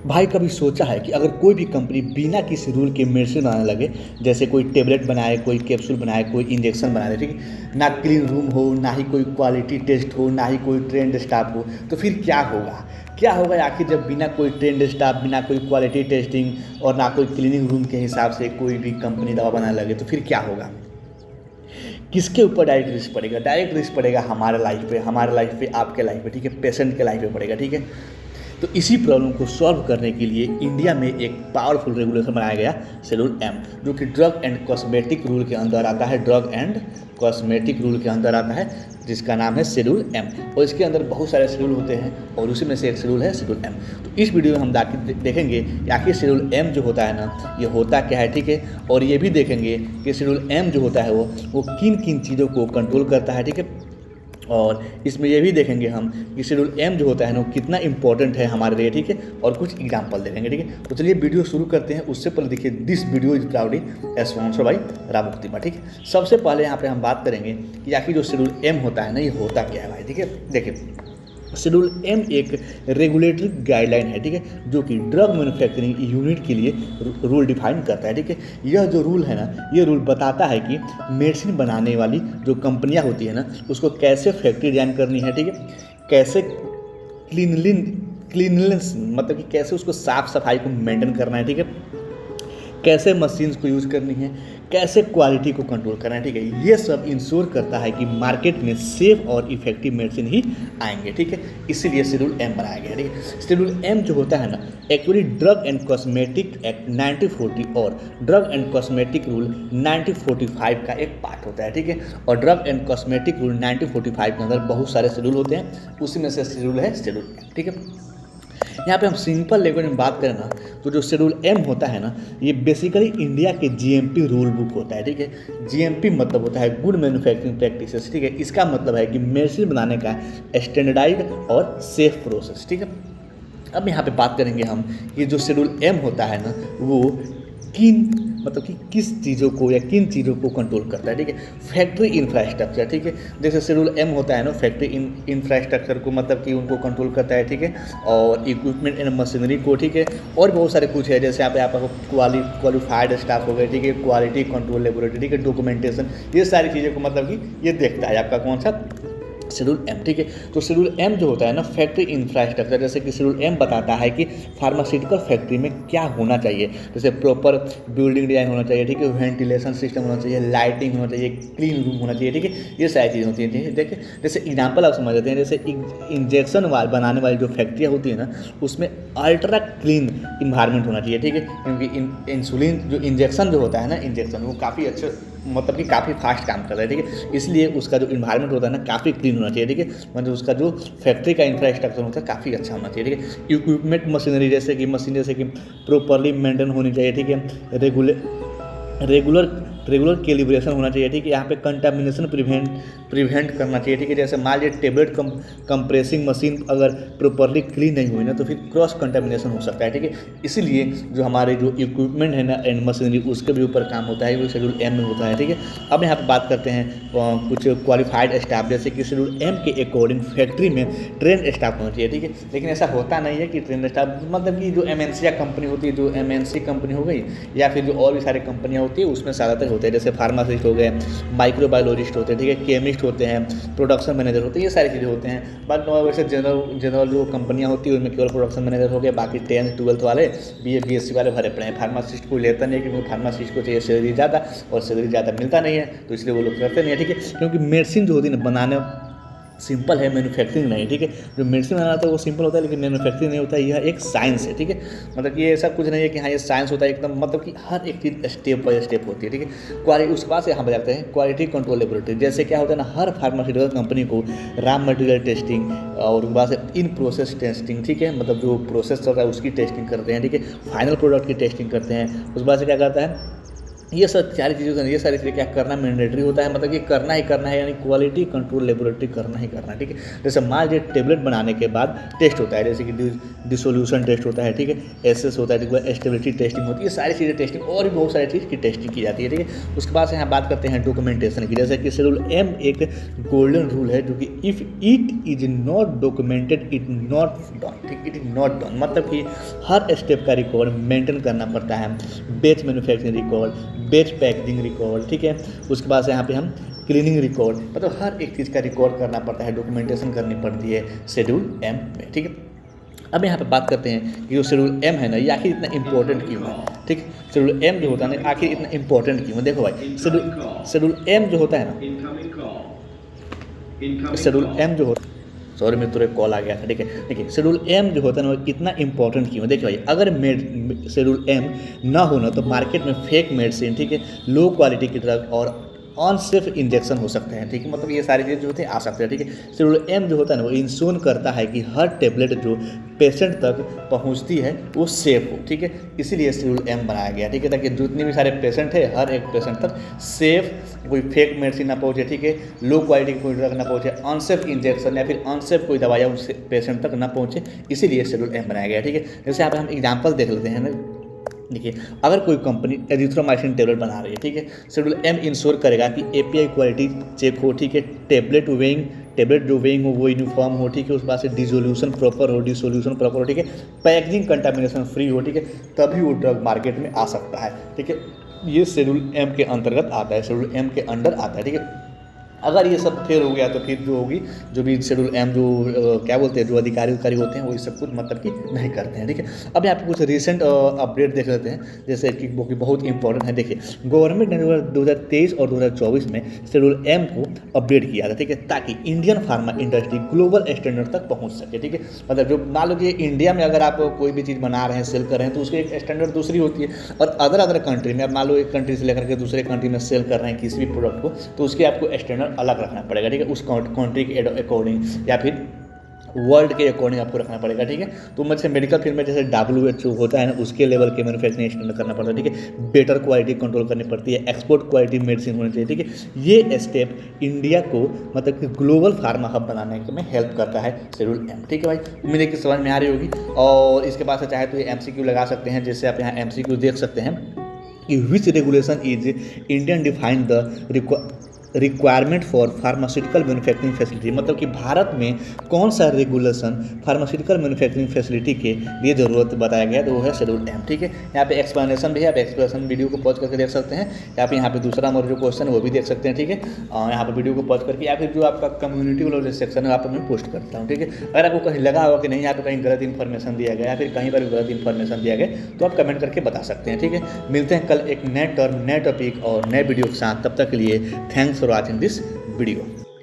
भाई कभी सोचा है कि अगर कोई भी कंपनी बिना किसी रूल के मेडिसिन बनाने लगे, जैसे कोई टेबलेट बनाए, कोई कैप्सूल बनाए, कोई इंजेक्शन बनाए, ठीक है, ना क्लीन रूम हो, ना ही कोई क्वालिटी टेस्ट हो, ना ही कोई ट्रेंड स्टाफ हो, तो फिर क्या होगा? क्या होगा आखिर जब बिना कोई ट्रेंड स्टाफ, बिना कोई क्वालिटी टेस्टिंग और ना कोई क्लीनिंग रूम के हिसाब से कोई भी कंपनी दवा बनाने लगे, तो फिर क्या होगा? किसके ऊपर डायरेक्ट रिस्क पड़ेगा? डायरेक्ट रिस्क पड़ेगा हमारे लाइफ पे, हमारे लाइफ पे, आपके लाइफ पे, ठीक है, पेशेंट के लाइफ पे पड़ेगा, ठीक है। तो इसी प्रॉब्लम को सॉल्व करने के लिए इंडिया में एक पावरफुल रेगुलेशन बनाया गया, शेड्यूल एम, जो कि ड्रग एंड कॉस्मेटिक रूल के अंदर आता है, ड्रग एंड कॉस्मेटिक रूल के अंदर आता है, जिसका नाम है शेड्यूल एम। और इसके अंदर बहुत सारे शेड्यूल होते हैं और उसी में से एक शेड्यूल है शेड्यूल एम। तो इस वीडियो में हम देखेंगे कि आखिर शेड्यूल एम जो होता है ना, ये होता क्या है, ठीक है, और ये भी देखेंगे कि शेड्यूल एम जो होता है वो किन किन चीज़ों को कंट्रोल करता है, ठीक है। और इसमें ये भी देखेंगे हम कि शेड्यूल एम जो होता है ना, कितना इंपॉर्टेंट है हमारे लिए, ठीक है, और कुछ एग्जाम्पल देखेंगे, ठीक है। तो चलिए वीडियो शुरू करते हैं। उससे पहले देखिए, this video is proudly sponsored by रामुक्तिमा, ठीक है। सबसे पहले यहाँ पे हम बात करेंगे कि आखिर जो शेड्यूल एम होता है ना, ये होता क्या है भाई, ठीक है। देखिए, शेड्यूल एम एक रेगुलेटरी गाइडलाइन है, ठीक है, जो कि ड्रग मैन्युफैक्चरिंग यूनिट के लिए रूल डिफाइन करता है, ठीक है। यह जो रूल है ना, ये रूल बताता है कि मेडिसिन बनाने वाली जो कंपनियां होती है ना, उसको कैसे फैक्ट्री डिजाइन करनी है, ठीक है, कैसे क्लीननेस मतलब कि कैसे उसको साफ सफाई को मेंटेन करना है, ठीक है, कैसे मशीन्स को यूज़ करनी है, कैसे क्वालिटी को कंट्रोल करना है, ठीक है। ये सब इंश्योर करता है कि मार्केट में सेफ और इफेक्टिव मेडिसिन ही आएंगे, ठीक है। इसीलिए शेड्यूल एम बनाया गया है, ठीक है। शेड्यूल एम जो होता है ना, actually drug and cosmetic act 1940 और ड्रग एंड कॉस्मेटिक रूल 1945 का एक पार्ट होता है, ठीक है। और ड्रग एंड कॉस्मेटिक रूल 1945 के अंदर बहुत सारे शेड्यूल होते हैं, उसी में से शेड्यूल है शेड्यूल एम, ठीक है। यहाँ पे हम सिंपल लैंग्वेज में बात करें ना, तो जो शेड्यूल एम होता है ना, ये बेसिकली इंडिया के जीएमपी रूल बुक होता है, ठीक है। जीएमपी मतलब होता है गुड मैन्युफैक्चरिंग प्रैक्टिसेस, ठीक है। इसका मतलब है कि मेडिसिन बनाने का स्टैंडर्डाइज्ड और सेफ प्रोसेस, ठीक है। अब यहाँ पे बात करेंगे हम कि जो शेड्यूल एम होता है ना, वो किस चीज़ों को या किन चीज़ों को कंट्रोल करता है, ठीक है। फैक्ट्री इंफ्रास्ट्रक्चर, ठीक है, जैसे शेड्यूल एम होता है ना, फैक्ट्री इंफ्रास्ट्रक्चर को मतलब कि उनको कंट्रोल करता है, ठीक है, और इक्विपमेंट एंड मशीनरी को, ठीक है, और बहुत सारे कुछ है, जैसे यहाँ पे आपको क्वालिफाइड स्टाफ हो गए, ठीक है, क्वालिटी कंट्रोल लेबोरेटरी, ठीक है, डॉक्यूमेंटेशन, ये सारी चीज़ों को मतलब कि ये देखता है आपका कौन सा शेड्यूल एम, ठीक है। तो शेड्यूल एम जो होता है ना, फैक्ट्री इंफ्रास्ट्रक्चर, जैसे कि शेड्यूल एम बताता है कि फार्मास्यूटिकल फैक्ट्री में क्या होना चाहिए, जैसे प्रॉपर बिल्डिंग डिजाइन होना चाहिए, ठीक है, वेंटिलेशन सिस्टम होना चाहिए, लाइटिंग होना चाहिए, क्लीन रूम होना चाहिए, ठीक है, ये सारी चीज़ें होती हैं, ठीक है। देखिए, जैसे एग्जाम्पल आप समझ लेते हैं, जैसे इंजेक्शन बनाने वाली जो फैक्ट्रियाँ होती है ना, उसमें अल्ट्रा क्लीन इन्वायरमेंट होना चाहिए, ठीक है, क्योंकि इंसुलिन जो इंजेक्शन जो होता है ना, इंजेक्शन वो काफ़ी अच्छे मतलब कि काफ़ी फास्ट काम करता है, ठीक है, इसलिए उसका जो इन्वायरमेंट होता है ना, काफ़ी क्लीन होना चाहिए, ठीक है, मतलब उसका जो फैक्ट्री का इंफ्रास्ट्रक्चर होता है काफ़ी अच्छा होना चाहिए, ठीक है। इक्विपमेंट मशीनरी जैसे कि प्रॉपरली मेंटेन होनी चाहिए, ठीक है, रेगुलर कैलिब्रेशन होना चाहिए, ठीक है। यहाँ पे कंटामिनेशन प्रिवेंट करना चाहिए, ठीक है। जैसे मान लीजिए टेबलेट कंप्रेसिंग मशीन अगर प्रॉपरली क्लीन नहीं हुई ना, तो फिर क्रॉस कंटामिनेशन हो सकता है, ठीक है। इसीलिए जो हमारे जो इक्विपमेंट है ना एंड मशीनरी, उसके भी ऊपर काम होता है, वो शेड्यूल एम में होता है, ठीक है। अब यहाँ पे बात करते हैं कुछ क्वालिफाइड स्टाफ, जैसे कि शेड्यूल एम के अकॉर्डिंग फैक्ट्री में ट्रेंड स्टाफ होना चाहिए, ठीक है। लेकिन ऐसा होता नहीं है कि ट्रेंड स्टाफ मतलब कि जो एमएनसी कंपनी होती है, जो एमएनसी कंपनी हो गई या फिर जो और भी सारी कंपनियाँ होती है, उसमें ज़्यादातर होते हैं, जैसे फार्मासिस्ट हो गए, माइक्रोबायोलॉजिस्ट होते हैं, ठीक है, केमिस्ट होते हैं, प्रोडक्शन मैनेजर होते हैं, ये सारी चीज़ें होते हैं। बट वैसे जनरल जो कंपनियां होती है उनमें केवल प्रोडक्शन मैनेजर हो गया, बाकी 10th-12th वाले BA BSc वाले भरे पड़े हैं। फार्मासिस्ट कोई लेता नहीं है, क्योंकि फार्मासिस्ट को चाहिए सैलरी ज़्यादा, और सैलरी ज़्यादा मिलता नहीं है, तो इसलिए वो लोग करते नहीं है, ठीक है। क्योंकि मेडिसिन जो होती है ना, बनाने सिंपल है, मैन्युफैक्चरिंग नहीं, ठीक है। जो मेडिसिन बनाना था वो सिंपल होता है, लेकिन मैन्युफैक्चरिंग नहीं होता है, यह एक साइंस है, ठीक है। मतलब कि ऐसा कुछ नहीं है कि हाँ ये साइंस होता है एकदम, मतलब कि हर एक चीज़ स्टेप बाय स्टेप होती है, ठीक है। क्वालिटी उसके बाद से यहाँ पर जाते हैं क्वालिटी कंट्रोल लेबोरेटरी, जैसे क्या होता है ना, हर फार्मास्यूटिकल कंपनी को रॉ मटेरियल टेस्टिंग और उसके बाद से इन प्रोसेस टेस्टिंग, ठीक है, मतलब जो प्रोसेस चल रहा है उसकी टेस्टिंग करते हैं, ठीक है, फाइनल प्रोडक्ट की टेस्टिंग करते हैं। उसके बाद से क्या करता है, ये सब सारी चीज़ें होती हैं, ये सारी चीज़ें क्या करना मैंडेटरी होता है, मतलब कि करना ही करना है, यानी क्वालिटी कंट्रोल लेबोरेटरी करना ही करना है, ठीक है। जैसे मान लीजिए टेबलेट बनाने के बाद टेस्ट होता है, जैसे कि डिसोल्यूशन टेस्ट होता है, ठीक है, एसएस होता है, ठीक है, स्टेबिलिटी टेस्टिंग होती है, ये सारी चीज़ें टेस्टिंग और भी बहुत सारी चीज़ की टेस्टिंग की जाती है, ठीक है। उसके बाद से यहाँ बात करते हैं डॉक्यूमेंटेशन की, जैसे कि शेड्यूल एम एक गोल्डन रूल है जो कि if it is not documented it not done, ठीक, इट इज नॉट डन, मतलब कि हर स्टेप का रिकॉर्ड मेंटेन करना पड़ता है, batch manufacturing record, batch packaging record, ठीक है। उसके बाद से यहाँ पे हम क्लीनिंग रिकॉर्ड, मतलब हर एक चीज़ का रिकॉर्ड करना पड़ता है, डॉक्यूमेंटेशन करनी पड़ती है शेड्यूल एम में, ठीक है। अब यहाँ पे बात करते हैं कि जो शेड्यूल एम है ना, ये आखिर इतना इंपॉर्टेंट क्यों है, ठीक। शेड्यूल एम जो होता है ना आखिर इतना इंपॉर्टेंट क्यों है, देखो भाई, शेड्यूल एम जो होता है ना, शेड्यूल एम जो होता है, सॉरी मित्रों एक कॉल आ गया था, ठीक है। देखिए शेड्यूल एम जो होता है ना वो इतना इंपॉर्टेंट क्यों है, देखिए भाई, अगर शेड्यूल एम ना होना तो मार्केट में फेक मेडिसिन, ठीक है, लो क्वालिटी की ड्रग और अनसेफ इंजेक्शन हो सकते हैं, ठीक है, मतलब ये सारी चीज़ें जो होती हैं आ सकते हैं, ठीक है। शेड्यूल एम जो होता है ना वो इंश्योर करता है कि हर टेबलेट जो पेशेंट तक पहुंचती है वो सेफ हो, ठीक है, इसीलिए शेड्यूल एम बनाया गया, ठीक है, ताकि जितने भी सारे पेशेंट है हर एक पेशेंट तक सेफ, कोई फेक मेडिसिन ना पहुंचे, ठीक है, लो क्वालिटी की कोई ड्रग ना पहुंचे, अनसेफ इंजेक्शन या फिर अनसेफ कोई दवाइयाँ उस पेशेंट तक ना पहुंचे, इसीलिए शेड्यूल एम बनाया गया, ठीक है। जैसे यहाँ पे हम एग्जाम्पल देख लेते हैं ना, देखिए अगर कोई कंपनी एजिथ्रोमाइसिन टेबलेट बना रही है, ठीक है, शेड्यूल एम इंश्योर करेगा कि एपीआई क्वालिटी चेक हो, ठीक है, टेबलेट जो वेइंग हो वो यूनिफॉर्म हो, ठीक है, उस बाद से डिसोल्यूशन प्रॉपर हो, ठीक है, पैकेजिंग कंटामिनेशन फ्री हो, ठीक है, तभी वो ड्रग मार्केट में आ सकता है, ठीक है। ये शेड्यूल एम के अंतर्गत आता है, शेड्यूल एम के अंडर आता है, ठीक है। अगर ये सब फेल हो गया तो फिर जो होगी, जो भी शेड्यूल एम जो क्या बोलते हैं, जो अधिकारी होते हैं वो ये सब कुछ मतलब कि नहीं करते हैं, ठीक है। अब यहाँ पे कुछ रिसेंट अपडेट देख लेते हैं, जैसे कि वो बहुत इंपॉर्टेंट है। देखिए गवर्नमेंट ने 2023 और 2024 में शेड्यूल एम को अपडेट किया था, ठीक है, ताकि Indian pharma industry global standard तक पहुँच सके, ठीक है। मतलब जो मान लो कि इंडिया में अगर आप कोई भी चीज़ बना रहे हैं, सेल कर रहे हैं, तो उसकी एक स्टैंडर्ड दूसरी होती है, और अदर कंट्री में आप मान लो एक कंट्री से लेकर के दूसरे कंट्री में सेल कर रहे हैं किसी भी प्रोडक्ट को, तो उसकी आपको स्टैंडर्ड अलग रखना पड़ेगा, ठीक है, उस कंट्री के अकॉर्डिंग या फिर वर्ल्ड के अकॉर्डिंग आपको रखना पड़ेगा, ठीक है। तो मतलब मेडिकल फील्ड में जैसे WHO होता है ना, उसके लेवल के मैन्युफैक्चरिंग स्टैंडर्ड करना पड़ता है, ठीक है, बेटर क्वालिटी कंट्रोल करनी पड़ती है, एक्सपोर्ट क्वालिटी मेडिसिन होनी चाहिए, ठीक है। ये स्टेप इंडिया को मतलब कि ग्लोबल फार्मा हब बनाने में हेल्प करता है शेड्यूल एम, ठीक है भाई। उम्मीद है कि समझ में आ रही होगी, और इसके बाद से चाहे तो ये MCQ लगा सकते हैं, जैसे आप यहाँ MCQ देख सकते हैं कि which regulation is Indian defined the requirement for pharmaceutical manufacturing facility, मतलब कि भारत में कौन सा रेगुलेशन फार्मास्यूटिकल मैन्युफैक्चरिंग फैसिलिटी के लिए ज़रूरत बताया गया, तो वो है शेड्यूल एम, ठीक है। यहाँ पे एक्सप्लेनेशन भी है, आप एक्सप्लेनेशन वीडियो को पॉज करके देख सकते हैं, या फिर यहाँ पे दूसरा हमारा जो क्वेश्चन है वो भी देख सकते हैं, ठीक है, यहाँ पे वीडियो को पॉज करके, या फिर जो आपका कम्युनिटी वाला जो सेक्शन है आप मैं पोस्ट करता हूँ, ठीक है। अगर आपको कहीं लगा होगा कि नहीं यहाँ पे कहीं गलत इन्फॉर्मेशन दिया गया या फिर कहीं पर गलत इन्फॉर्मेशन दिया गया, तो आप कमेंट करके बता सकते हैं, ठीक है। मिलते हैं कल एक नए टर्म, नए टॉपिक और नए वीडियो के साथ, तब तक के लिए thanks for watching this video।